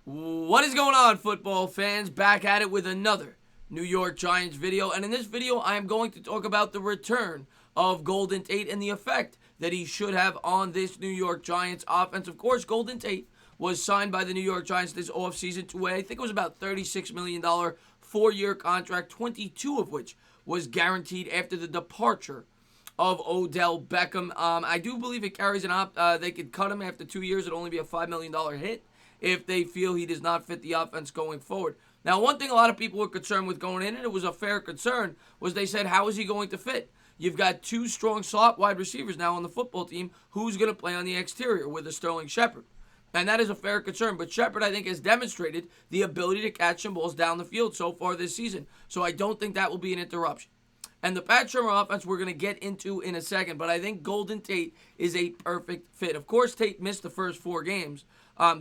What is going on, football fans? Back at it with another New York Giants video. And in this video, I am going to talk about the return of Golden Tate and the effect that he should have on this New York Giants offense. Of course, Golden Tate was signed by the New York Giants this offseason to I think it was about $36 million four-year contract, 22 of which was guaranteed after the departure of Odell Beckham. I do believe it carries they could cut him after 2 years. It'll only be a $5 million hit if they feel he does not fit the offense going forward. Now, one thing a lot of people were concerned with going in, and it was a fair concern, was they said, how is he going to fit? You've got two strong slot wide receivers now on the football team. Who's going to play on the exterior with a Sterling Shepard? And that is a fair concern. But Shepard, I think, has demonstrated the ability to catch some balls down the field so far this season. So I don't think that will be an interruption. And the Pat Shurmur offense we're going to get into in a second, but I think Golden Tate is a perfect fit. Of course, Tate missed the first 4 games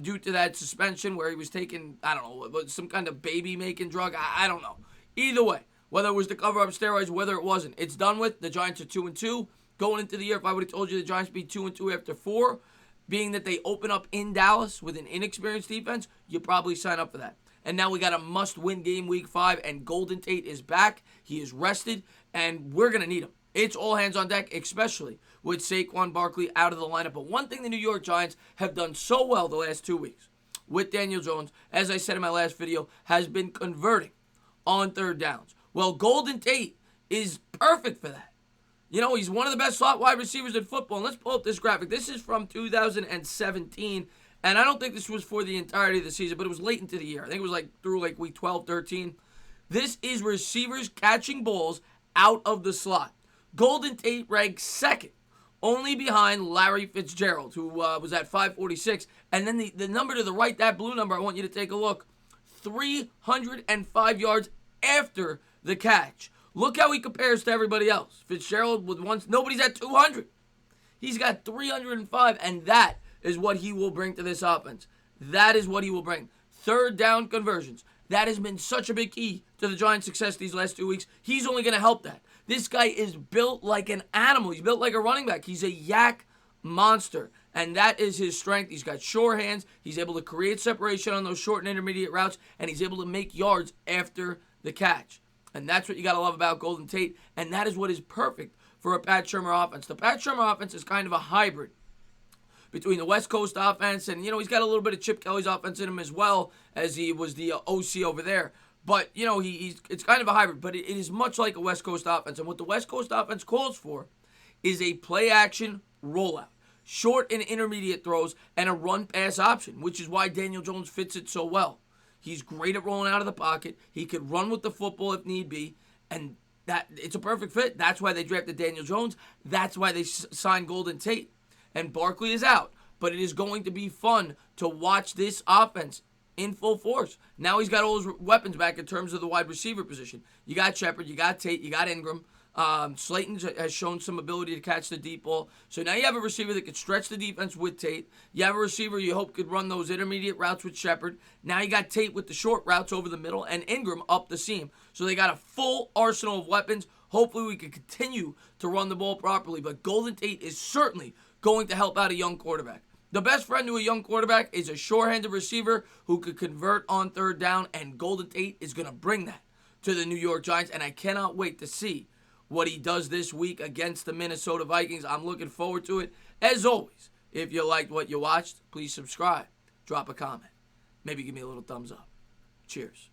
due to that suspension where he was taking, I don't know, some kind of baby-making drug. I don't know. Either way, whether it was to cover up steroids, whether it wasn't, it's done with. The Giants are 2-2. Going into the year, if I would have told you the Giants would be 2-2 after 4, being that they open up in Dallas with an inexperienced defense, you probably sign up for that. And now we got a must-win game week 5, and Golden Tate is back. He is rested, and we're going to need him. It's all hands on deck, especially with Saquon Barkley out of the lineup. But one thing the New York Giants have done so well the last 2 weeks with Daniel Jones, as I said in my last video, has been converting on third downs. Well, Golden Tate is perfect for that. You know, he's one of the best slot wide receivers in football. And let's pull up this graphic. This is from 2017. And I don't think this was for the entirety of the season, but it was late into the year. I think it was through week 12, 13. This is receivers catching balls out of the slot. Golden Tate ranks second, only behind Larry Fitzgerald, who was at 546. And then the number to the right, that blue number, I want you to take a look. 305 yards after the catch. Look how he compares to everybody else. Fitzgerald nobody's at 200. He's got 305, and that is what he will bring to this offense. That is what he will bring. Third down conversions. That has been such a big key to the Giants' success these last 2 weeks. He's only going to help that. This guy is built like an animal. He's built like a running back. He's a yak monster, and that is his strength. He's got sure hands. He's able to create separation on those short and intermediate routes, and he's able to make yards after the catch. And that's what you got to love about Golden Tate, and that is what is perfect for a Pat Shurmur offense. The Pat Shurmur offense is kind of a hybrid between the West Coast offense and, he's got a little bit of Chip Kelly's offense in him as well, as he was the OC over there. But, it's kind of a hybrid, but it is much like a West Coast offense. And what the West Coast offense calls for is a play-action rollout, short and intermediate throws, and a run-pass option, which is why Daniel Jones fits it so well. He's great at rolling out of the pocket. He could run with the football if need be, and it's a perfect fit. That's why they drafted Daniel Jones. That's why they signed Golden Tate. And Barkley is out, but it is going to be fun to watch this offense in full force. Now he's got all his weapons back in terms of the wide receiver position. You got Shepard, you got Tate, you got Ingram. Slayton has shown some ability to catch the deep ball. So now you have a receiver that could stretch the defense with Tate. You have a receiver you hope could run those intermediate routes with Shepard. Now you got Tate with the short routes over the middle and Ingram up the seam. So they got a full arsenal of weapons. Hopefully we can continue to run the ball properly. But Golden Tate is certainly going to help out a young quarterback. The best friend to a young quarterback is a sure-handed receiver who could convert on third down, and Golden Tate is going to bring that to the New York Giants, and I cannot wait to see what he does this week against the Minnesota Vikings. I'm looking forward to it. As always, if you liked what you watched, please subscribe, drop a comment, maybe give me a little thumbs up. Cheers.